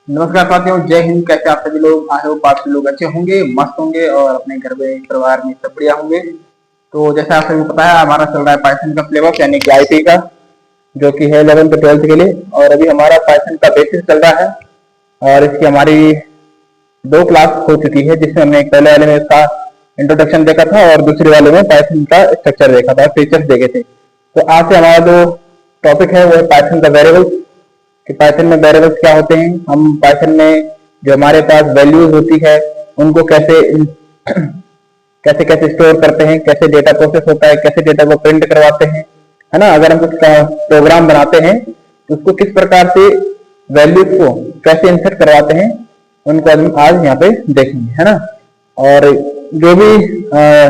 नमस्कार साथियों, जय हिंद। कैसे आप सभी लोग? आई होप आप सभी लोग अच्छे होंगे, मस्त होंगे और अपने घर में परिवार में सब बढ़िया होंगे। तो जैसे आप सभी को पता है, हमारा चल रहा है पाइथन का सिलेबस यानी कि आईटी का, जो कि है 11th to 12th के लिए। और अभी हमारा पाइथन का बेसिस चल रहा है और इसकी हमारी 2 क्लास हो चुकी है, जिसमें हमने पहले वाले में इसका इंट्रोडक्शन देखा था और दूसरे वाले में पाइथन का स्ट्रक्चर देखा था, फीचर्स देखे थे। तो आज से हमारा जो टॉपिक है वो है पाइथन का वेरिएबल्स, कि पाइथन में वेरिएबल्स क्या होते हैं। हम पाइथन में जो हमारे पास वैल्यूज होती है उनको कैसे कैसे कैसे स्टोर करते हैं, कैसे डेटा प्रोसेस होता है, कैसे डेटा को प्रिंट करवाते हैं, है ना। अगर हम कुछ प्रोग्राम बनाते हैं तो उसको किस प्रकार से वैल्यूज को कैसे इंसर्ट करवाते हैं, उनको आज यहाँ पे देखेंगे, है ना। और जो भी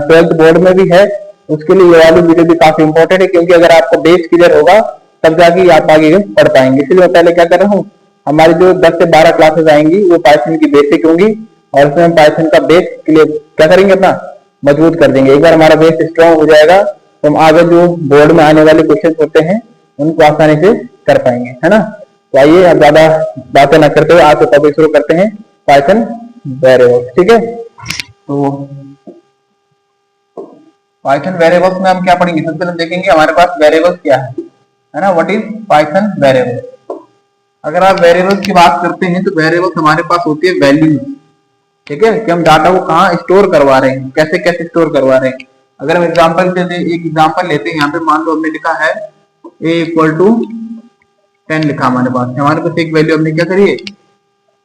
12th बोर्ड में भी है उसके लिए ये वाली वीडियो भी काफी इंपॉर्टेंट है, क्योंकि अगर आपको बेस क्लियर होगा तब जाके आप आगे पढ़ पाएंगे। इसलिए मैं पहले क्या कर रहा हूँ, हमारी जो 10 से 12 क्लासेस आएंगी वो पाइथन की बेसिक होंगी और उसमें हम पाइथन का बेस क्लियर क्या करेंगे, अपना मजबूत कर देंगे। एक बार हमारा बेस स्ट्रॉन्ग हो जाएगा तो हम आगे जो बोर्ड में आने वाले क्वेश्चन होते हैं उनको आसानी से कर पाएंगे, है ना। तो आइए अब ज्यादा बातें न करते हुए आज से टॉपिक शुरू करते हैं, पाइथन वेरिएबल्स। ठीक है, तो पाइथन वेरिएबल्स में हम क्या पढ़ेंगे, सबसे पहले देखेंगे हमारे पास वेरिएबल्स क्या है ना। What is Python variable. अगर आप वेरिएबल्स की बात करते हैं तो वेरिएबल्स हमारे पास होती है वैल्यूज, ठीक है, कि हम डाटा को कहाँ स्टोर करवा रहे हैं, कैसे कैसे स्टोर करवा रहे हैं। अगर हम एग्जांपल देते हैं, एक एग्जांपल लेते हैं, यहाँ पे मान लो हमने लिखा है a = 10 लिखा हमारे पास एक वैल्यू हमने क्या करी है,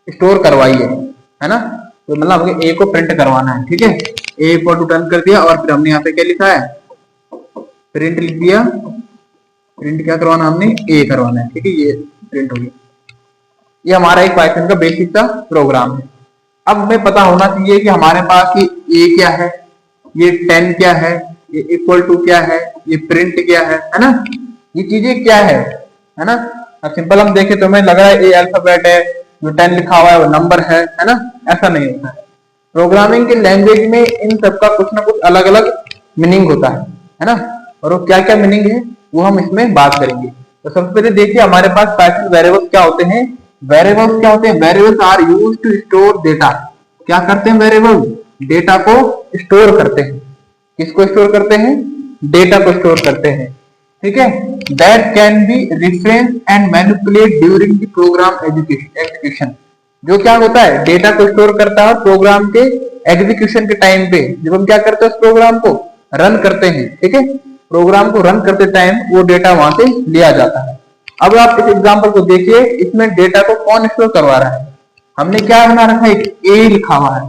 स्टोर करवाई है ना। तो मतलब हमें a को प्रिंट करवाना है, ठीक है। a = 10 कर दिया और फिर हमने यहाँ पे क्या लिखा है, प्रिंट लिख दिया। प्रिंट क्या करवाना, हमने ए करवाना है, ठीक है, ये प्रिंट हो गया। ये हमारा एक पाइथन का बेसिक सा प्रोग्राम है। अब हमें पता होना चाहिए कि हमारे पास ये ए क्या है, ये 10 क्या है, ये = क्या है, ये प्रिंट क्या है ना। ये चीजें क्या है ना। अब सिंपल हम देखें तो हमें लग रहा है ए अल्फाबेट है, जो 10 लिखा हुआ है वो नंबर है ना। ऐसा नहीं होता है। प्रोग्रामिंग के लैंग्वेज में इन सबका कुछ ना कुछ अलग अलग मीनिंग होता है ना। और वो क्या क्या मीनिंग है वो हम इसमें बात करेंगे। तो सबसे पहले देखिए हमारे पास पाइथन वेरिएबल्स क्या होते हैं। वेरिएबल्स क्या होते हैं, variables are used to store data. क्या करते हैं वेरिएबल, डेटा को स्टोर करते हैं। किसको स्टोर करते हैं, डेटा को स्टोर करते हैं, ठीक है। That can be reference and manipulate during the program execution. जो क्या होता है, डेटा को स्टोर करता है प्रोग्राम के एग्जीक्यूशन के टाइम पे, जब हम क्या करते हैं उस प्रोग्राम को रन करते हैं, ठीक है। प्रोग्राम को रन करते टाइम वो डेटा वहां से लिया जाता है। अब आप इस एग्जांपल को देखिए, इसमें डेटा को कौन स्टोर करवा रहा है। हमने क्या बना रखा है, ए लिखा हुआ है।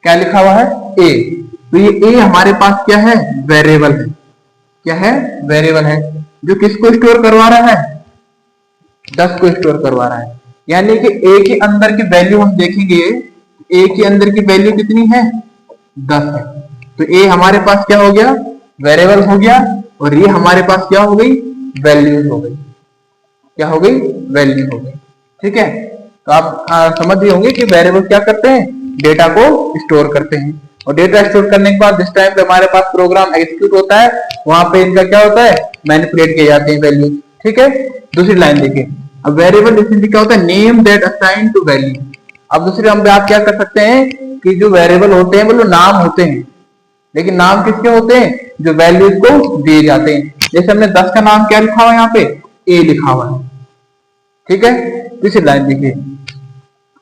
क्या लिखा हुआ है, ए। तो ये ए हमारे पास क्या है, वेरिएबल है। क्या है, वेरिएबल है, जो किसको स्टोर करवा रहा है, 10 को स्टोर करवा रहा है। यानी कि ए के अंदर की वैल्यू हम देखेंगे, ए के अंदर की वैल्यू कितनी है, 10 है। तो ए हमारे पास क्या हो गया, वेरिएबल हो गया, और ये हमारे पास क्या हो गई, वैल्यू हो गई। क्या हो गई, वैल्यू हो गई, ठीक है। तो आप समझ रहे होंगे कि वेरिएबल क्या करते हैं, डेटा को स्टोर करते हैं। और डेटा स्टोर करने के बाद जिस टाइम पे हमारे पास प्रोग्राम एग्जीक्यूट होता है वहां पे इनका क्या होता है, मैनिपुलेट किए जाते हैं वैल्यू, ठीक है। दूसरी लाइन देखिए, अब वेरिएबल डिफिनेशन क्या होता है, name that assign to value. अब दूसरे हम आप क्या कर सकते हैं कि जो वेरिएबल होते हैं वो नाम होते हैं, लेकिन नाम किसके होते हैं, जो वैल्यूज को दिए जाते हैं। जैसे हमने 10 का नाम क्या लिखा हुआ है, यहाँ पे ए लिखा हुआ है, ठीक है। दूसरी लाइन देखिए,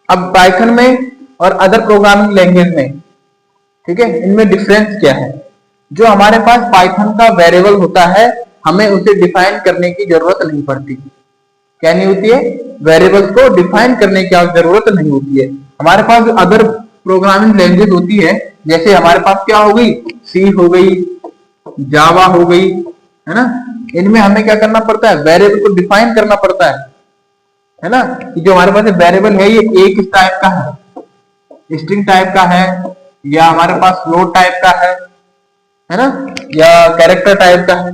अब पाइथन में और अदर प्रोग्रामिंग लैंग्वेज में, ठीक है, इनमें डिफरेंस क्या है। जो हमारे पास पाइथन का वेरिएबल होता है हमें उसे डिफाइन करने की जरूरत नहीं पड़ती। क्या नहीं होती है, वेरिएबल्स को डिफाइन करने की जरूरत नहीं होती है। हमारे पास जो अदर प्रोग्रामिंग लैंग्वेज होती है, जैसे हमारे पास क्या हो गई, सी हो गई, जावा हो गई, है ना। इनमें हमें क्या करना पड़ता है, वेरिएबल को डिफाइन करना पड़ता है ना। कि जो हमारे पास वेरिएबल है ये एक टाइप का है, स्ट्रिंग टाइप का है, या हमारे पास फ्लोट टाइप का है ना, या कैरेक्टर टाइप का है,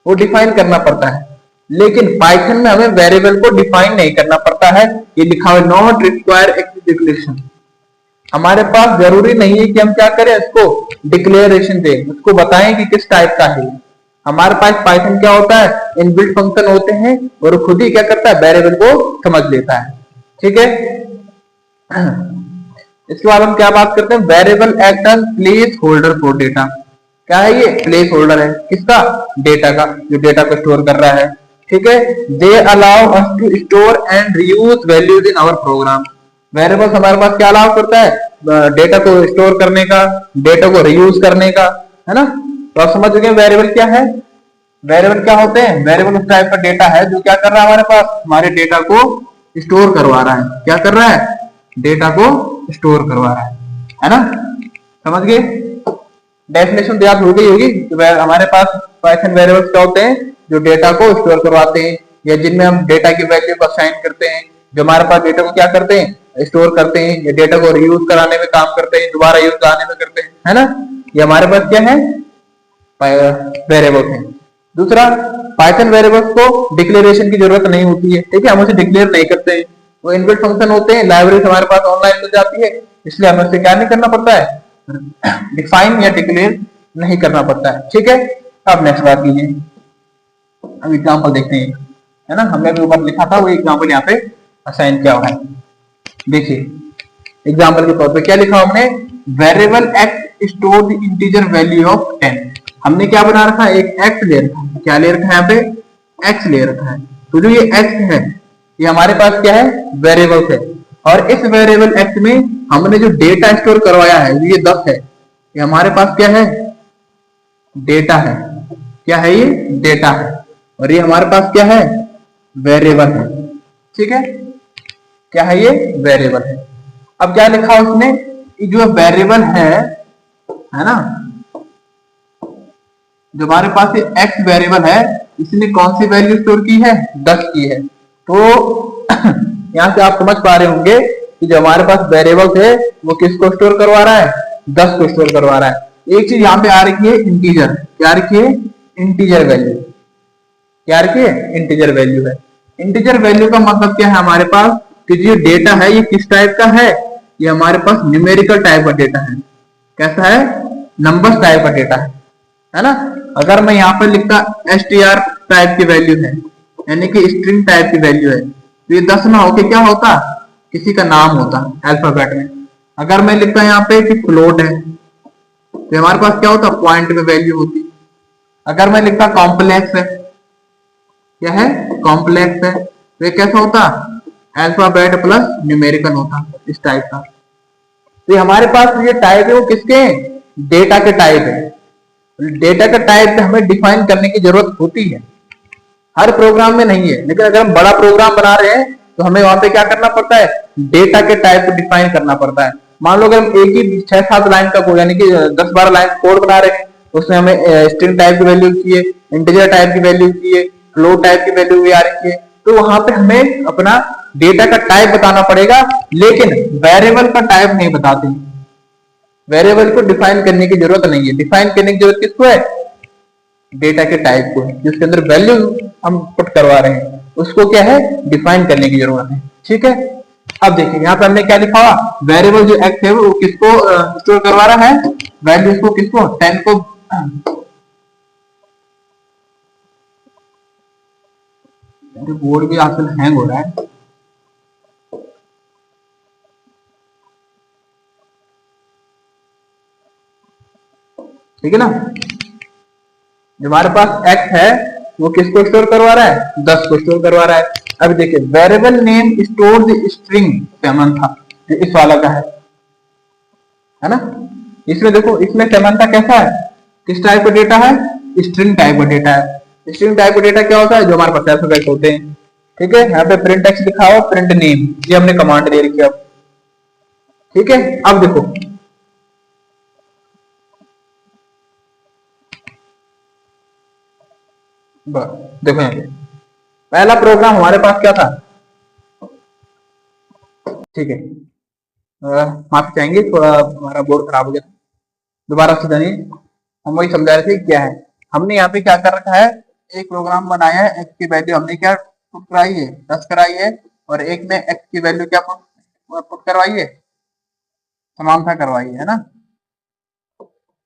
वो डिफाइन करना पड़ता है। लेकिन पाइथन में हमें वेरिएबल को डिफाइन नहीं करना पड़ता है। ये लिखा हुआ नॉट रिक्वायर डिक्लेरेशन। हमारे पास जरूरी नहीं है कि हम क्या करें, इसको डिक्लेरेशन दें, उसको बताएं कि किस टाइप का है। हमारे पास पाइथन क्या होता है, इनबिल्ट फंक्शन होते हैं और खुद ही क्या करता है, वेरिएबल को समझ लेता है, ठीक है। इसके बाद हम क्या बात करते हैं, variable act as placeholder for data. क्या है ये, प्लेस होल्डर है किसका, डेटा का, जो डेटा को स्टोर कर रहा है। ठीक है, they allow us to store and reuse values in our program. Variables हमारे पास क्या अलाउ करता है, डेटा को स्टोर करने का, डेटा को रीयूज करने का, है ना। तो आप समझ गए वेरिएबल क्या है। वेरिएबल क्या होते हैं, वेरिएबल उस टाइप का डेटा है जो क्या कर रहा है, हमारे पास हमारे डेटा को स्टोर करवा रहा है। क्या कर रहा है, डेटा को स्टोर करवा रहा है ना। समझ गए, डेफिनेशन याद हो गई होगी। हमारे पास पाइथन वेरिएबल्स क्या होते हैं, जो डेटा को स्टोर करवाते हैं, या जिनमें हम डेटा की वैल्यू को असाइन करते हैं, जो हमारे पास डेटा को क्या करते हैं, स्टोर करते हैं, या डेटा को रीयूज कराने में काम करते हैं, दोबारा यूज कराने में करते हैं, है ना। ये हमारे पास क्या है, वेरिएबल्स हैं। दूसरा, पाइथन वेरिएबल्स को डिक्लेरेशन की जरूरत नहीं होती है। ठीक है, हम उसे डिक्लेयर नहीं करते हैं, वो इनबिल्ट फंक्शन होते हैं, लाइब्रेरी हमारे पास ऑनलाइन मिल जाती है, इसलिए हमें उसे क्या नहीं करना पड़ता है, डिफाइन या डिक्लेयर नहीं करना पड़ता है। ठीक है, अब नेक्स्ट बात कीजिए, अब एग्जांपल देखते हैं, है ना। हमने भी ऊपर लिखा था वो एग्जांपल यहाँ पे असाइन किया हुआ है। देखिए एग्जांपल के तौर पे क्या लिखा हमने, variable x store the integer value of 10। हमने क्या बना रखा है, एक एक्स ले रखा है, क्या ले रखा है यहाँ पे, एक्स ले रखा है। तो जो ये एक्स है ये हमारे पास क्या है, वेरिएबल है, और इस वेरिएबल एक्स में हमने जो डेटा स्टोर करवाया है ये 10 है, ये हमारे पास क्या है, डेटा है। क्या है ये, डेटा है, और ये हमारे पास क्या है, वेरिएबल है। ठीक है, क्या है ये, वेरिएबल है। अब क्या लिखा उसने, जो वेरिएबल है ना, जो हमारे पास ये एक्स वेरिएबल है, इसने कौन सी वैल्यू स्टोर की है, 10 की है। तो यहां से आप समझ पा रहे होंगे कि जो हमारे पास वेरिएबल है वो किसको स्टोर करवा रहा है, 10 को स्टोर करवा रहा है। एक चीज यहाँ पे आ रखी है, इंटीजर। क्या रखी है, इंटीजर वैल्यू। क्या रखी है, इंटीजर वैल्यू है। इंटीजर वैल्यू का मतलब क्या है हमारे पास, कि जो डेटा है ये किस टाइप का है, ये हमारे पास न्यूमेरिकल टाइप का डेटा है। कैसा है, नंबर्स टाइप का डेटा है ना। अगर मैं यहाँ पर लिखता str टाइप की वैल्यू है, यानी कि स्ट्रिंग टाइप की वैल्यू है, तो ये 10 ना होके क्या होता, किसी का नाम होता अल्फाबेट में। अगर मैं लिखता यहाँ पे कि फ्लोट है, तो हमारे पास क्या होता, पॉइंट में वैल्यू होती। अगर मैं लिखता कॉम्प्लेक्स है, क्या है, कॉम्प्लेक्स है, तो ये कैसा होता, अल्फाबेट प्लस न्यूमेरिकल होता, इस टाइप का। तो ये हमारे पास ये टाइप है वो किसके, डेटा के टाइप है। डेटा का टाइप हमें डिफाइन करने की जरूरत होती है, हर प्रोग्राम में नहीं है, लेकिन अगर हम बड़ा प्रोग्राम बना रहे हैं तो हमें वहां पे क्या करना पड़ता है, डेटा के टाइप को डिफाइन करना पड़ता है। मान लो अगर हम एक ही 6-7 लाइन का कोड, यानी कि 10-12 लाइन कोड बना रहे हैं, उसमें हमें स्ट्रिंग टाइप की वैल्यू चाहिए, इंटीजर टाइप की वैल्यू चाहिए, फ्लोट टाइप की वैल्यू भी आ रही है, तो वहां पे हमें अपना डेटा का टाइप बताना पड़ेगा, लेकिन वेरिएबल का टाइप नहीं बताते। वेरिएबल को डिफाइन करने की जरूरत नहीं है, डिफाइन करने की जरूरत किसको है, डेटा के टाइप को है, जिसके अंदर वैल्यू हम पुट करवा रहे हैं उसको क्या है, डिफाइन करने की जरूरत है। ठीक है, अब देखिए यहाँ पे हमने क्या लिखा हुआ, वेरिएबल जो एक्स है वो किसको स्टोर करवा रहा है, वैल्यूज को, किसको, 10 को। बोर्ड भी आजकल हैंग हो रहा है। ठीक है ना, जो हमारे पास x है वो किसको स्टोर करवा रहा है, 10 को स्टोर करवा रहा है। अब देखिए variable name store the string समानता, इस वाला का है ना। इसमें देखो, इसमें समानता कैसा है, किस टाइप का डेटा है, स्ट्रिंग टाइप का डेटा है। स्ट्रिंग टाइप का डेटा क्या होता है, जो हमारे पास अल्फाबेट होते हैं। ठीक है, यहाँ पे प्रिंट एक्स लिखा हुआ, प्रिंट नेम, ये हमने कमांड दे रखी है। अब ठीक है, अब देखो देखो यहाँ पे पहला प्रोग्राम हमारे पास क्या था। ठीक है, माफी चाहेंगे, थोड़ा हमारा बोर्ड खराब हो गया था, दोबारा से जानिए। हम वही समझा रहे थे क्या है, हमने यहाँ पे क्या कर रखा है, एक प्रोग्राम बनाया है, एक्स की वैल्यू हमने क्या पुट कराई है, 10 कराई है, और एक में एक्स की वैल्यू क्या पुट करवाई है, समानता करवाई है ना।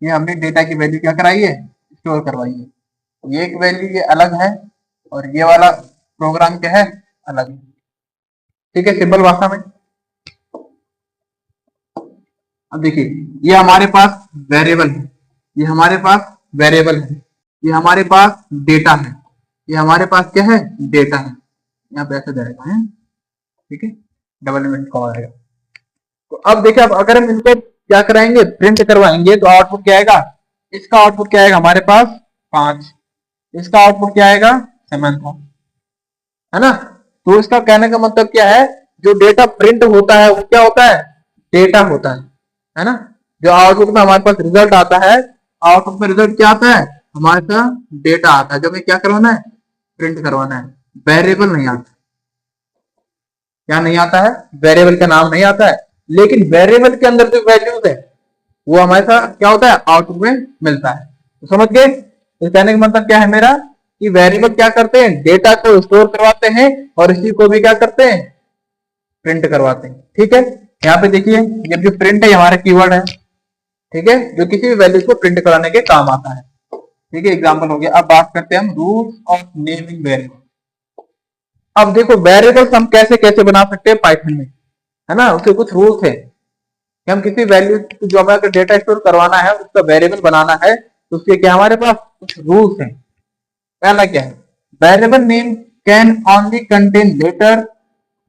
ये हमने डेटा की वैल्यू क्या कराई है, स्टोर करवाई है। ये एक वैल्यू ये अलग है, और ये वाला प्रोग्राम क्या है, अलग है। ठीक है, सिंपल भाषा में। अब देखिए, ये हमारे पास वेरिएबल है, ये हमारे पास वेरिएबल है, ये हमारे पास डेटा है, ये हमारे पास क्या है, डेटा है। यहाँ पे ऐसे जाएगा है, ठीक है, डबल इन्वर्टेड कॉमा आएगा। तो अब देखिए, अब अगर हम इनको क्या कराएंगे, प्रिंट करवाएंगे, तो आउटपुट क्या आएगा, इसका आउटपुट क्या आएगा हमारे पास 5, इसका आउटपुट क्या आएगा 7 था, है ना। तो इसका कहने का मतलब क्या है, जो डेटा प्रिंट होता है वो क्या होता है, डेटा होता है ना। जो आउटपुट में हमारे पास रिजल्ट आता है, आउटपुट में रिजल्ट क्या आता है, हमारे पास डेटा आता है, जो हमें क्या करवाना है, प्रिंट करवाना है। वेरिएबल नहीं आता, क्या नहीं आता है, वेरिएबल का नाम नहीं आता है, लेकिन वेरिएबल के अंदर जो वैल्यूज है वो हमारे साथ क्या होता है, आउटपुट में मिलता है। तो समझ गए, इस कहने का मतलब क्या है मेरा, कि वेरिएबल क्या करते हैं, डेटा को स्टोर करवाते हैं और इसी को भी क्या करते हैं, प्रिंट करवाते हैं। ठीक है, यहाँ पे देखिए, ये जो प्रिंट है हमारा कीवर्ड है, ठीक है, जो किसी भी वैल्यू को प्रिंट कराने के काम आता है। ठीक है, एग्जाम्पल हो गया। अब बात करते हैं हम रूल्स ऑफ नेमिंग वेरिएबल। अब देखो, वेरिएबल्स हम कैसे कैसे बना सकते हैं पाइथन में, है ना। उसके कुछ रूल्स है कि हम किसी वैल्यू जो हमें डेटा स्टोर करवाना है, उसका वेरिएबल बनाना है, तो उसके क्या हमारे पास कुछ रूल्स हैं। पहला क्या है, variable name can only contain letter,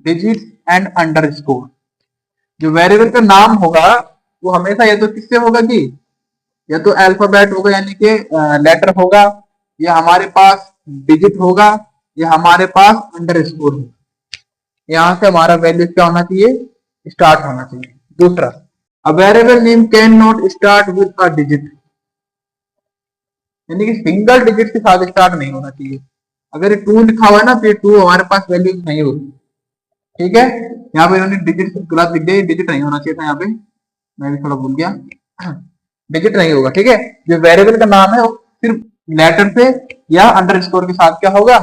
digits and underscore. जो वेरिएबल का नाम होगा वो हमेशा या तो किससे होगा कि, या तो अल्फाबेट होगा यानी कि लेटर होगा, या हमारे पास डिजिट होगा, या हमारे पास अंडरस्कोर होगा। यहां से हमारा वैल्यू क्या होना चाहिए, स्टार्ट होना चाहिए। दूसरा, a variable name can not start with a digit, यानी कि सिंगल डिजिट के साथ स्टार्ट नहीं होना चाहिए। अगर ये 2 लिखा हुआ है ना, तो ये 2 हमारे पास वैल्यू नहीं होगी। ठीक है, यहाँ पे इन्होंने डिजिट गलत लिख दिया, डिजिट नहीं होना चाहिए था, यहाँ पे मैं भी थोड़ा भूल गया, डिजिट नहीं होगा। ठीक है, जो वेरिएबल का नाम है वो सिर्फ लेटर से या अंडरस्कोर के साथ क्या होगा,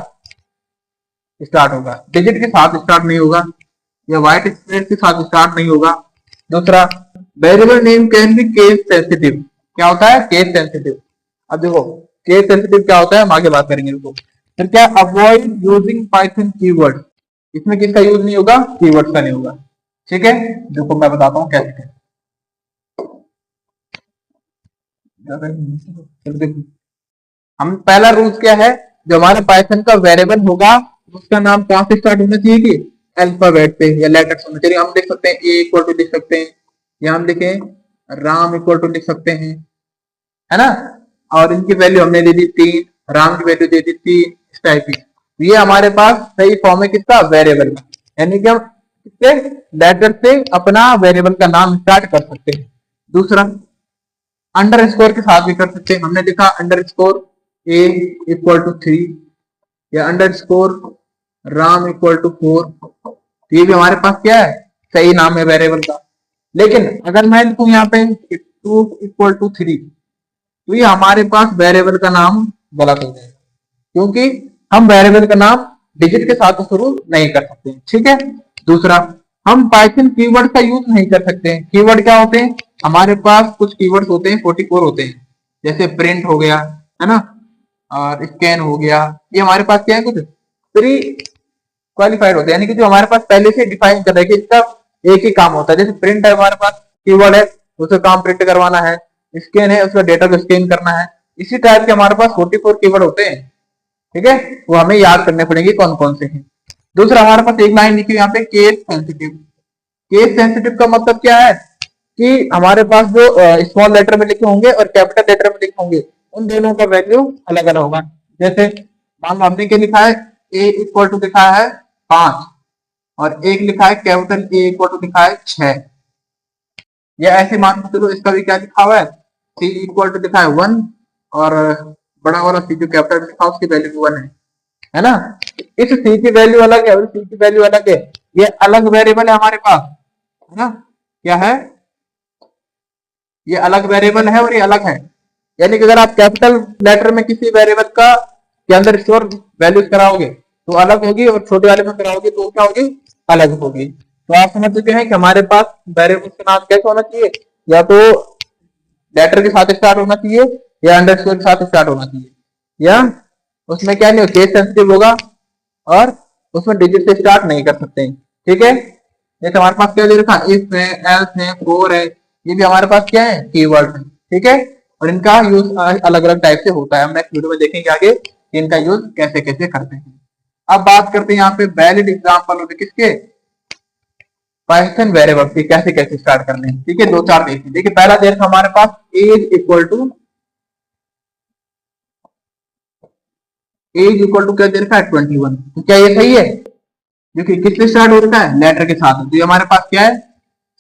स्टार्ट होगा, डिजिट के साथ स्टार्ट नहीं होगा, या व्हाइट स्पेस के साथ स्टार्ट नहीं होगा। दूसरा, variable name can be case sensitive. क्या होता है, केस सेंसिटिव। अब देखो, केस सेंसिटिव क्या होता है, हम आगे बात करेंगे इसको। फिर क्या, अवॉइड यूजिंग पाइथन कीवर्ड, इसमें किसका यूज नहीं होगा, कीवर्ड का नहीं होगा। ठीक है, देखो मैं बताता हूँ कैसे। हम पहला रूल्स क्या है, जो हमारा पाइथन का वेरिएबल होगा उसका नाम कहां से स्टार्ट होना चाहिए, कि अल्फाबेट से या लेटर्स होना चाहिए। हम लिख सकते हैं ए इक्वल टू लिख सकते हैं, या हम लिखें राम इक्वल टू लिख सकते हैं, है ना। और इनकी वैल्यू हमने दे दी 3, राम की वैल्यू दे दी 3, इस टाइप की। ये हमारे पास सही फॉर्म है किसका, वेरिएबल का, यानी कि हम किससे, लेटर से अपना वेरिएबल का नाम स्टार्ट कर सकते हैं। दूसरा, अंडर स्कोर के साथ भी कर सकते हैं। हमने लिखा underscore a equal to 3, या underscore Ram equal to 4, तो ये भी हमारे पास क्या है, सही नाम है वेरिएबल का। लेकिन अगर मैं लिखूं यहाँ पे 2 इक्वल टू 3, तो ये हमारे पास वेरिएबल का नाम गलत हो जाएगा, क्योंकि हम वेरिएबल का नाम डिजिट के साथ शुरू नहीं कर सकते। ठीक है। दूसरा, हम पाइथन कीवर्ड का यूज नहीं कर सकते हैं। कीवर्ड क्या होते हैं, हमारे पास कुछ कीवर्ड्स होते हैं, 44 होते हैं, जैसे प्रिंट हो गया, है ना, और स्कैन हो गया। ये हमारे पास क्या है, कुछ प्री क्वालिफाइड होते हैं, यानी कि जो हमारे पास पहले से डिफाइन कर रहे हैं कि इसका एक ही काम होता है। जैसे प्रिंट है, हमारे पास कीवर्ड है, उसका काम प्रिंट करवाना है। स्कैन है, उसका डेटा को स्कैन करना है। इसी टाइप के हमारे पास 44 कीवर्ड होते हैं। ठीक है, वो हमें याद करने पड़ेंगे कौन कौन से हैं। दूसरा, हमारे पास एक लाइन लिखी है यहाँ पे, केस सेंसिटिव। केस सेंसिटिव का मतलब क्या है, कि हमारे पास जो स्मॉल लेटर में लिखे होंगे और कैपिटल लेटर में लिखे होंगे, उन दोनों का वैल्यू अलग अलग होगा। जैसे मान लो हमने क्या लिखा है, ए इक्वल टू लिखा है 5, और एक लिखा है कैपिटल ए इक्वल टू लिखा है 6, या ऐसे मान के चलो इसका भी क्या लिखा हुआ है, सी इक्वल टू लिखा है 1, और बड़ा वाला सी जो कैपिटल लिखा है उसकी वैल्यू 1 है ना। इस सी की वैल्यू अलग है और सी की वैल्यू अलग है, ये अलग वेरिएबल है हमारे पास, है ना। क्या है, ये अलग वेरिएबल है और ये अलग है। यानी कि अगर आप कैपिटल लेटर में किसी वेरिएबल का के अंदर स्टोर वैल्यूज कराओगे तो अलग होगी, और छोटे वाले में कराओगे तो क्या होगी, अलग होगी। तो आप समझ चुके हैं कि हमारे पास वेरिएबल का नाम कैसे होना चाहिए, या तो लेटर के साथ स्टार्ट होना चाहिए, या अंडरस्कोर के साथ स्टार्ट होना चाहिए, या उसमें क्या नहीं, केस सेंसिटिव होगा और उसमें डिजिट से स्टार्ट नहीं कर सकते हैं। ठीक है, जैसे हमारे पास क्या दे रखा, इफ है, एल्स है, फोर है, ये भी हमारे पास क्या है, कीवर्ड है। ठीक है, और इनका यूज अलग अलग टाइप से होता है। हम नेक्स्ट वीडियो में देखेंगे आगे कि इनका यूज कैसे कैसे करते हैं। अब बात करते हैं यहाँ पे वैलिड एग्जाम्पल होते किसके, पाइथन वेरिएबल की कैसे कैसे स्टार्ट करने हैं। ठीक है, दो चार देखिए। देखिए पहला दे रखा हमारे पास एज इक्वल टू क्या दे रखा है 21। तो क्या ये सही है, जो कि किससे स्टार्ट हो रखा है, लेटर के साथ। तो ये हमारे पास क्या है,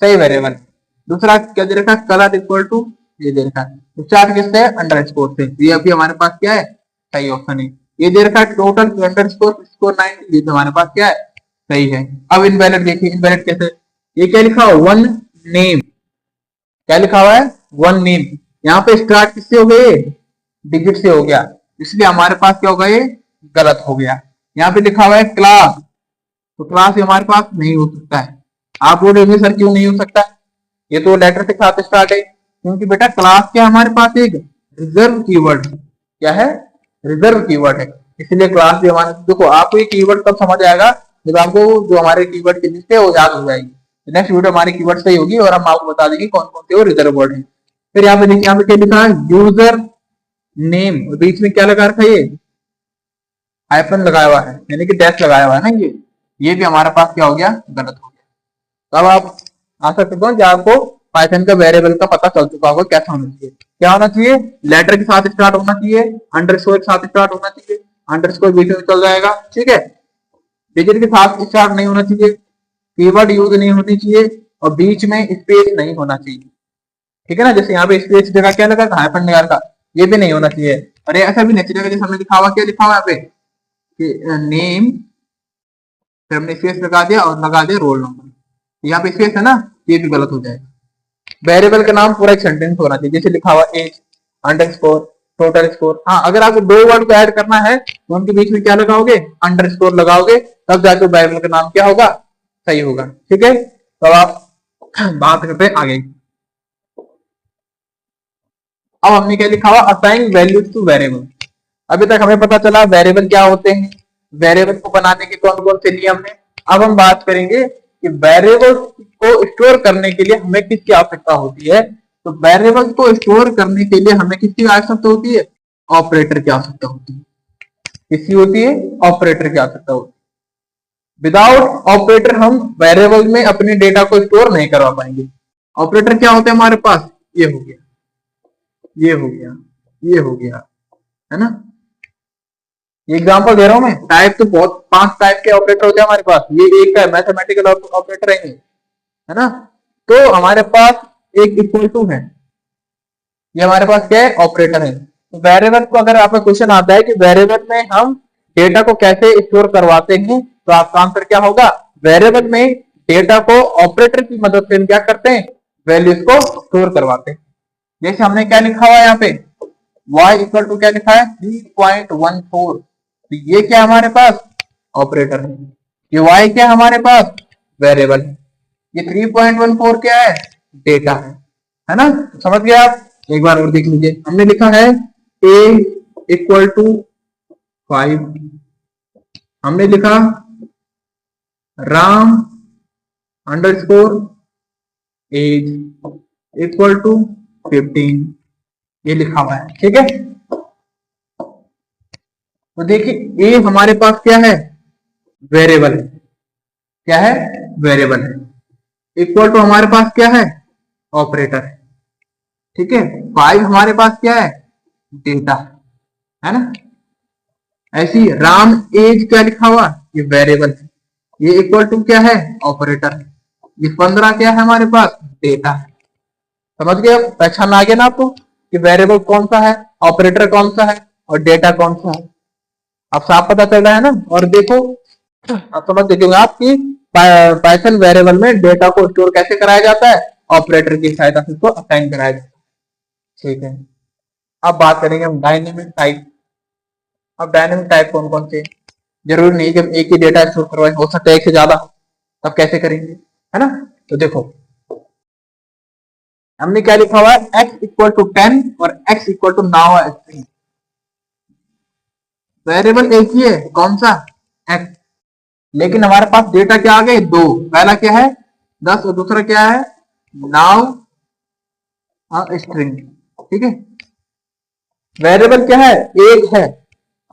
सही वेरिएबल। दूसरा क्या दे रखा है, कलर इक्वल टू, ये दे रखा है स्टार्ट किससे, अंडरस्कोर से। ये अभी हमारे पास क्या है, सही ऑप्शन है। ये दे रखा है टोटल अंडरस्कोर स्कोर 9, ये तो हमारे पास क्या है, सही है। अब इनवैलिड देखिए, इनवैलिड कैसे, ये क्या लिखा हुआ, वन नेम, क्या लिखा हुआ है, वन नेम। यहाँ पे स्टार्ट किससे हो गए, डिजिट से हो गया, इसलिए हमारे पास क्या होगा, ये गलत हो गया। यहाँ पे लिखा हुआ है क्लास, तो क्लास हमारे पास नहीं हो सकता है। आप बोलोगे सर क्यों नहीं हो सकता, ये तो लेटर के साथ स्टार्ट है। क्योंकि बेटा क्लास क्या हमारे पास एक रिजर्व कीवर्ड, क्या है, रिजर्व कीवर्ड है, इसलिए क्लास भी हमारे। देखो आपको ये कीवर्ड कब समझ आएगा, जब आपको जो हमारे कीवर्ड की लिस्ट है वो याद हो जाएगी। नेक्स्ट वीडियो हमारी कीवर्ड सही होगी और हम आपको बता देंगे कौन कौन से वो रिजर्व वर्ड है। फिर यहाँ पे देखिए, यहाँ पे क्या लिखा है, यूजर नेम, बीच में क्या लगा रखा है, ये हाइफन लगाया हुआ है, यानी कि डैश लगाया हुआ है ना, ये भी हमारे पास क्या हो गया, गलत हो गया। तो अब आप आशा करता हूँ कि आपको पाइथन का वेरिएबल का पता चल चुका होगा कैसा होना चाहिए। क्या होना चाहिए, लेटर के साथ स्टार्ट होना चाहिए, अंडरस्कोर के साथ स्टार्ट होना चाहिए, अंडरस्कोर बीच में चल जाएगा। ठीक है, डिजिट के साथ स्टार्ट नहीं होना चाहिए, कीवर्ड यूज नहीं होनी चाहिए, और बीच में स्पेस नहीं होना चाहिए। ठीक है ना, जैसे यहाँ पे स्पेस जगह क्या लगा था, हाइफन लगा था, ये भी नहीं होना चाहिए। और ये ऐसा भी नहीं चाहिए जैसे हमने लिखा हुआ, क्या लिखा हुआ यहाँ पे नेम, फिर हमने स्पेस लगा दिया और लगा दिया रोल नंबर, यहाँ पे स्पेस है ना, ये भी गलत हो जाएगा। वेरिएबल का नाम पूरा एक सेंटेंस होना चाहिए, जैसे लिखा हुआ एज अंडरस्कोर टोटल स्कोर। हाँ, अगर आपको दो वर्ड को ऐड करना है तो उनके बीच में क्या लगाओगे, अंडरस्कोर लगाओगे, तब जाके वेरिएबल का नाम क्या होगा, सही होगा। ठीक है, तो आप बात करते हैं आगे। अब हमने क्या लिखा हुआ, असाइन वैल्यूज टू वेरिएबल। अभी तक हमें पता चला वेरिएबल क्या होते हैं, वेरिएबल को बनाने के कौन कौन से नियम है। अब हम बात करेंगे कि वेरिएबल को स्टोर करने के लिए हमें किसकी आवश्यकता होती है। तो वेरिएबल को स्टोर करने के लिए हमें किसकी आवश्यकता होती है, ऑपरेटर की आवश्यकता होती है। किसकी होती है, ऑपरेटर की आवश्यकता होती है। विदाउट ऑपरेटर हम वेरिएबल में अपने डेटा को स्टोर नहीं करवा पाएंगे। ऑपरेटर क्या होते हैं हमारे पास, ये हो गया, ये हो गया, ये हो गया, है ना। एग्जांपल दे रहा हूं मैं, टाइप तो बहुत 5 टाइप के ऑपरेटर होते हैं हमारे पास। ये एक का मैथमेटिकल ऑपरेटर है ना। तो हमारे पास एक इक्वल टू है, ये हमारे पास क्या है, ऑपरेटर है। तो वेरिएबल को अगर आपका क्वेश्चन आता है कि वेरिएबल में हम डेटा को कैसे स्टोर करवाते हैं, तो आपका आंसर क्या होगा, वेरिएबल में डेटा को ऑपरेटर की मदद से हम क्या करते हैं, वैल्यूज को स्टोर करवाते हैं। जैसे हमने क्या लिखा हुआ है यहाँ पे, y इक्वल टू क्या लिखा है 3.14। तो ये क्या हमारे पास, ऑपरेटर है। ये y क्या हमारे पास, वेरिएबल है। ये 3.14 क्या है, डेटा है ना। तो समझ गए आप, एक बार और देख लीजिए। हमने लिखा है a इक्वल टू 5, हमने लिखा Ram underscore age equal to 15, ये लिखा हुआ है। ठीक है, तो देखिए ये हमारे पास क्या है, वेरिएबल है, क्या है, वेरिएबल है। इक्वल टू हमारे पास क्या है, ऑपरेटर है। ठीक है, 5 हमारे पास क्या है, डेटा है ना। ऐसी राम एज क्या लिखा हुआ, ये वेरिएबल है। ये इक्वल टू क्या है, ऑपरेटर है। ये 15 क्या है हमारे पास, डेटा है। समझ गए, पहचान आ गया ना आपको कि वेरिएबल कौन सा है, ऑपरेटर कौन सा है और डेटा कौन सा है। अब साफ पता चल रहा है ना। और देखो अब समझ देखिए आपकी पाइथन वेरिएबल में डेटा को स्टोर कैसे कराया जाता है, ऑपरेटर की सहायता से इसको असाइन कराया जाता है। ठीक है, अब बात करेंगे हम डायनेमिक टाइप। अब डायनेमिक टाइप कौन कौन से, जरूरी नहीं कि हम एक ही डेटा स्टोर करवाएं, हो सकता है एक से ज्यादा, तब कैसे करेंगे, है ना। तो देखो हमने क्या लिखा हुआ है, x इक्वल टू 10 और x इक्वल टू नाउ है 3। वेरिएबल एक ही है, कौन सा, x, लेकिन हमारे पास डेटा क्या आ गए, दो। पहला क्या है 10 और दूसरा क्या है नाउ स्ट्रिंग। ठीक है, वेरिएबल क्या है, एक है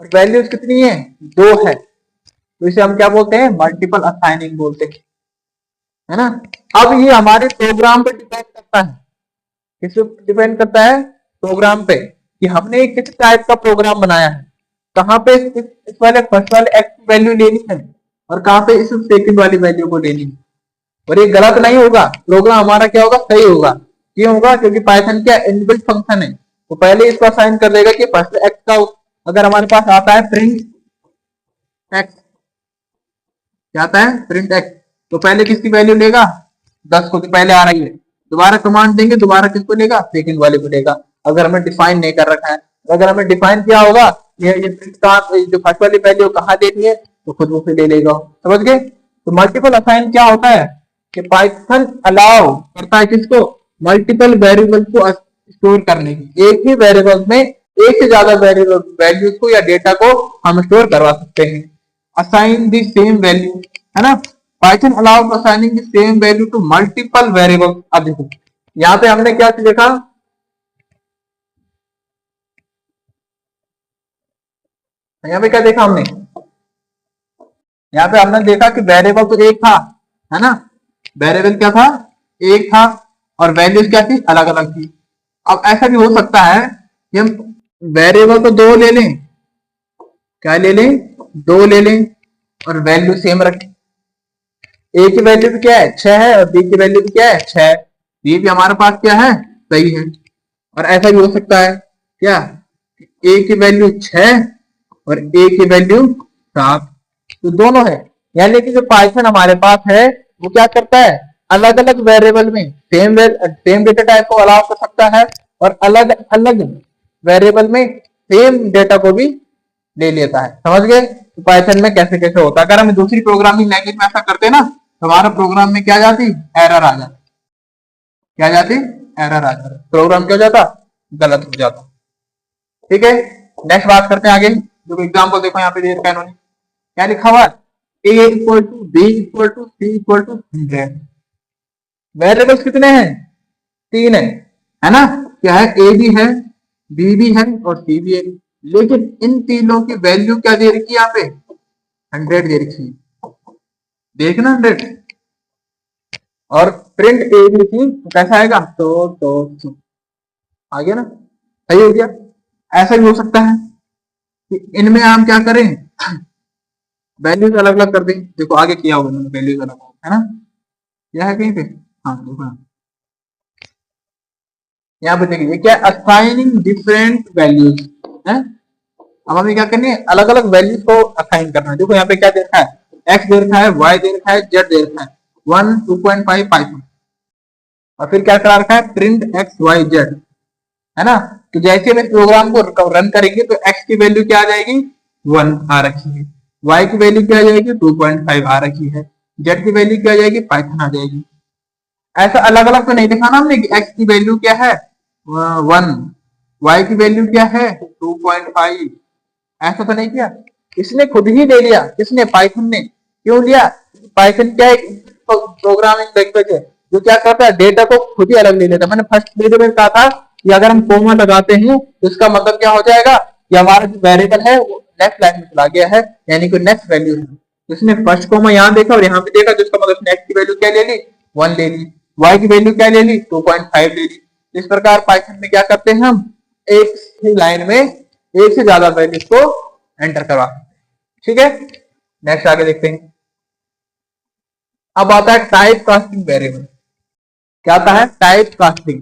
और वैल्यूज कितनी है, दो है, तो इसे हम क्या बोलते हैं, मल्टीपल असाइनिंग बोलते हैं, है ना। अब ये हमारे प्रोग्राम पे डिपेंड करता है, किस पे डिपेंड करता है, प्रोग्राम पे, कि हमने किस टाइप का प्रोग्राम बनाया है, कहाँ पे इस वाले फर्स्ट वाले एक्स की वैल्यू लेनी है और कहाँ पे इस सेकंड वाली वैल्यू को लेनी है। और ये गलत नहीं होगा, प्रोग्राम हमारा क्या होगा, सही होगा। क्यों होगा, क्योंकि पाइथन क्या इनबिल्ट फंक्शन है, तो पहले इसको असाइन कर देगा कि फर्स्ट एक्स का, अगर हमारे पास आता है प्रिंट एक्स, क्या आता है, प्रिंट एक्स, तो पहले किसकी वैल्यू लेगा, 10 को, तो पहले आ रही है, दोबारा कमांड देंगे, दोबारा किसको लेगा, सेकंड वाले को लेगा, अगर हमें डिफाइन नहीं कर रखा है। अगर हमें डिफाइन किया होगा ये प्रिंट का जो फर्स्ट वाली वैल्यू कहाँ देनी है, तो खुद वो ले लेगा, समझ गए। तो मल्टीपल असाइन क्या होता है कि पाइथन अलाउ करता है किसको, मल्टीपल वेरिएबल को स्टोर करने की, एक ही वेरिएबल में एक से ज्यादा वेरिएबल वैल्यूज को या डेटा को हम स्टोर करवा सकते हैं। असाइन द सेम वैल्यू, है ना, Python allowed assigning the same value to multiple variable. अब देखो यहाँ पे हमने क्या देखा, यहाँ पे क्या देखा हमने, यहाँ पे हमने देखा कि वेरिएबल तो एक था, है ना, वेरिएबल क्या था, एक था, और वैल्यूज क्या थी, अलग अलग थी। अब ऐसा भी हो सकता है कि हम वेरिएबल तो दो ले लें, क्या ले लें, दो ले लें, और वैल्यू सेम रखें। ए की वैल्यू भी क्या है, 6 है, और बी की वैल्यू भी क्या है, 6, बी भी हमारे पास क्या है, सही है। और ऐसा भी हो सकता है क्या, ए की वैल्यू 6 और ए की वैल्यू 7, तो दोनों है। यानी कि जो पाइथन हमारे पास है वो क्या करता है, अलग अलग वेरिएबल में सेम डेटा टाइप को अलाउ कर सकता है, और अलग अलग वेरिएबल में सेम डेटा को भी ले लेता है, समझ गए। तो पाइथन में कैसे कैसे होता है, अगर हम दूसरी प्रोग्रामिंग लैंग्वेज में ऐसा करते ना, तो हमारा प्रोग्राम में क्या जाती, एरर आ जाती, क्या जाती, एरर आ जाती, प्रोग्राम क्या हो जाता, गलत हो जाता। ठीक है, नेक्स्ट बात करते हैं आगे। जो एग्जाम्पल देखो यहाँ पे दे रखा है इन्होंने, क्या लिखा हुआ, A equal to B equal to C equal to 100, variables कितने हैं, 3 है ना, क्या है, ए भी है, बी भी है और सी भी है, लेकिन इन तीनों की वैल्यू क्या दे रखी है यहाँ पे, 100 दे रखी है, देखना 100, और प्रिंट ए बी सी तो कैसा आएगा, तो आ गया ना, सही हो गया। ऐसा भी हो सकता है कि इनमें हम क्या करें, वैल्यूज अलग अलग कर दें, देखो आगे किया होगा उन्होंने, वैल्यूज अलग, है ना, क्या है कहीं पे, हाँ देखो यहाँ पे देखिए क्या, असाइनिंग डिफरेंट वैल्यूज है। अब हमें क्या करनी है, अलग अलग वैल्यूज को असाइन करना है। देखो यहाँ पे क्या दे रखा है, एक्स दे रखा है, वाई दे रखा है, जेड दे रखा है, 1 2.5 पाइथन, और फिर क्या करा रखा है, प्रिंट एक्स वाई जेड, है ना। तो जैसे हम इस प्रोग्राम को रन करेंगे तो एक्स की वैल्यू क्या आ जाएगी, 1 आ रखी है, वाई की वैल्यू क्या आ जाएगी, 2.5 आ रखी है, जेड की वैल्यू क्या आ जाएगी, पाइथन आ जाएगी। ऐसा अलग अलग तो नहीं दिखाना हमने कि एक्स की वैल्यू क्या है 1, वाई की वैल्यू क्या है 2.5, ऐसा तो नहीं किया, इसने खुद ही ले लिया, किसने, पाइथन ने। क्यों लिया, पाइथन क्या एक प्रोग्रामिंग लैंग्वेज है जो क्या करता है, डेटा को खुद ही अलग ले लेता है। मैंने फर्स्ट वीडियो में कहा था कि अगर हम कोमा लगाते हैं तो इसका मतलब क्या हो जाएगा कि हमारा जो वेरिएबल है वो नेक्स्ट लाइन में चला गया है, यानी कि नेक्स्ट वैल्यू है। इसने फर्स्ट कोमा यहाँ देखा और यहाँ पे देखा, जिसका मतलब नेक्स्ट की वैल्यू क्या ले ली, 1 ले ली, वाई की वैल्यू क्या ले ली, 2.5 ले ली। इस प्रकार पाइथन में क्या करते हैं, हम एक ही लाइन में एक से ज्यादा वैल्यूज को एंटर करवा सकते हैं। ठीक है, नेक्स्ट आगे देखते हैं। अब आता है टाइप कास्टिंग वेरिएबल। क्या आता है, टाइप कास्टिंग।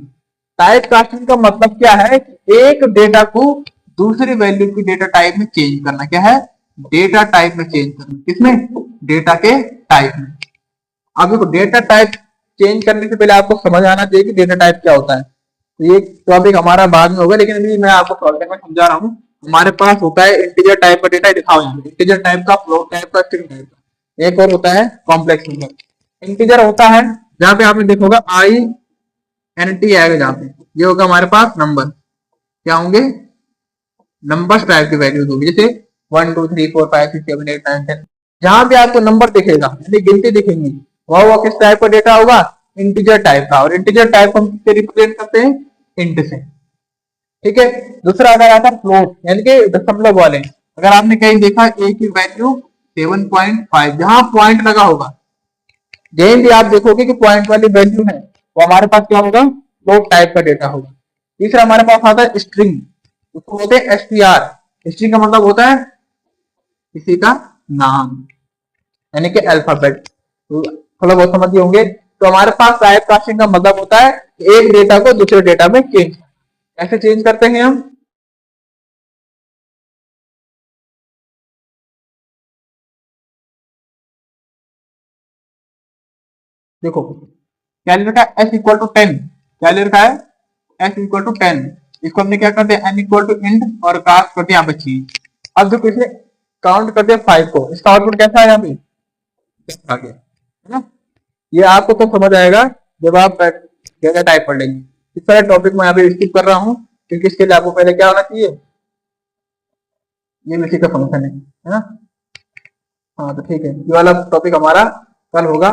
टाइप कास्टिंग का मतलब क्या है कि एक डेटा को दूसरी वैल्यू की डेटा टाइप में चेंज करना। क्या है, डेटा टाइप में चेंज करना, किसमें, डेटा के टाइप में। अब देखो डेटा टाइप चेंज करने से पहले आपको समझ आना चाहिए कि डेटा टाइप क्या होता है। तो ये टॉपिक हमारा बाद में होगा, लेकिन अभी मैं आपको शॉर्टकट में समझा रहा हूँ। हमारे पास होता है इंटीजर टाइप का डेटा, दिखाओ यहाँ पे, इंटीजर टाइप का, फ्लोट टाइप का, स्ट्रिंग टाइप का, एक और होता है कॉम्प्लेक्स नंबर। इंटीजर होता है जहां पे आपने देखोगा INT आएगा, जहां पे ये होगा हमारे पास नंबर, क्या होंगे, नंबर्स टाइप की वैल्यूज होगी, जैसे 1 2 3 4 5 6 7 8 9 10। जहां भी आपको नंबर दिखेगा यानी गिनती दिखेंगी, वह किस टाइप का डेटा होगा, इंटीजर टाइप का। और इंटीजर टाइप को हम किससे रिप्रेजेंट करते हैं, इंट से। ठीक है, दूसरा अगर आता है फ्लोट यानी कि दशमलव वाले, अगर आपने कहीं देखा ए की वैल्यू 7.5, जहां पॉइंट लगा होगा, जहीं भी आप देखोगे कि पॉइंट वाली वैल्यू है वो हमारे पास क्या होगा, फ्लोट टाइप का डेटा होगा। तीसरा हमारे पास आता है स्ट्रिंग, उसको बोलते हैं एसटीआर। स्ट्रिंग का मतलब होता है किसी का नाम यानी कि अल्फाबेट, थोड़ा बहुत समझ होंगे। तो हमारे पास टाइप कास्टिंग का मतलब होता है एक डेटा को दूसरे डेटा में चेंज, कैसे चेंज करते हैं हम। देखो क्या लिखा है, s इक्वल टू 10, क्या लिखा है, s इक्वल टू 10, इसको हमने क्या कर दिया n इक्वल टू इंट और कास्ट कर दिया यहाँ पे चीज। अब जो किसी काउंट कर दिया 5 को, इसका आउटपुट कैसा है यहाँ पे आ गया, है ना। ये आपको तो समझ आएगा जब आप डेटा टाइप पढ़ लेंगे। इस तरह टॉपिक मैं यहाँ पे स्किप कर रहा हूँ क्योंकि इसके लिए आपको पहले क्या होना चाहिए, ये इसी का फंक्शन है ना। हाँ तो ठीक है, ये वाला टॉपिक हमारा कल होगा।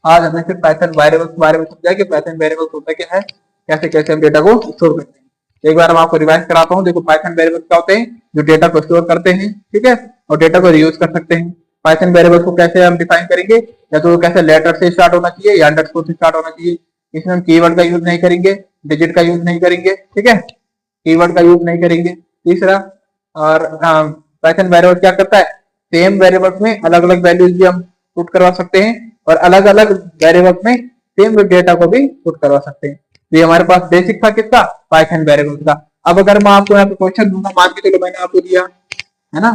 आज हमने सिर्फ पाइथन वेरिएबल्स के बारे में समझा कि पाइथन वेरिएबल्स होता क्या है, कैसे कैसे हम डेटा को स्टोर करते हैं। एक बार हम आपको रिवाइज कराता हूँ। देखो पाइथन वेरिएबल्स क्या होते हैं, जो डेटा को स्टोर करते हैं, ठीक है, और डेटा को रीयूज कर सकते हैं। पाइथन वेरिएबल्स को कैसे हम डिफाइन करेंगे, या तो कैसे लेटर से स्टार्ट होना चाहिए या अंडरस्कोर से स्टार्ट होना चाहिए। इसमें हम कीवर्ड का यूज नहीं करेंगे, डिजिट का यूज नहीं करेंगे, ठीक है, कीवर्ड का यूज नहीं करेंगे। तीसरा, और पाइथन वेरिएबल क्या करता है, सेम वेरिएबल्स में अलग अलग वैल्यूज भी हम पुट करवा सकते हैं और अलग अलग वेरिएबल्स में सेम डेटा को भी पुट करवा सकते हैं। तो ये हमारे पास बेसिक था किसका, पाइथन वेरिएबल्स का। अब अगर मैं आपको यहाँ पे क्वेश्चन दूंगा, मान के चलो मैंने आपको दिया है ना,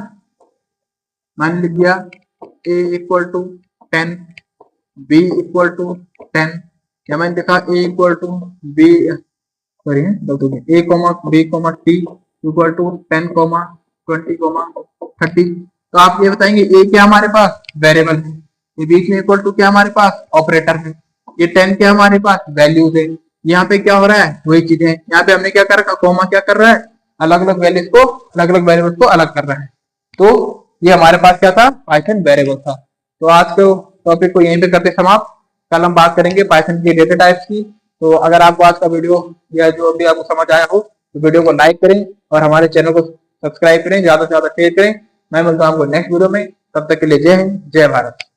मान लिख दिया a equal to 10, b equal to 10, या मैंने देखा a equal to b, sorry a comma b comma t equal to 10 comma 20 comma 30। तो आप ये बताएंगे ए क्या हमारे पास वेरिएबल है, ये बीच में इक्वल टू क्या हमारे पास ऑपरेटर है, ये 10 क्या हमारे पास वैल्यूज है। यहाँ पे क्या हो रहा है, वही चीजें, यहाँ पे हमने क्या कर रखा, कॉमा क्या कर रहा है, अलग अलग वैल्यूज को, अलग अलग वेरिएबल्स को अलग कर रहा है। तो ये हमारे पास क्या था, पाइथन वेरिएबल था। तो आज के टॉपिक को यहीं पे करते समाप्त। कल हम बात करेंगे पाइथन की डेटा टाइप्स की। तो अगर आपको आज का वीडियो या जो भी आपको समझ आया हो तो वीडियो को लाइक करें और हमारे चैनल को सब्सक्राइब करें, ज्यादा से ज्यादा शेयर करें। मैं मिलता हूँ आपको नेक्स्ट वीडियो में, तब तक के लिए जय हिंद जय भारत।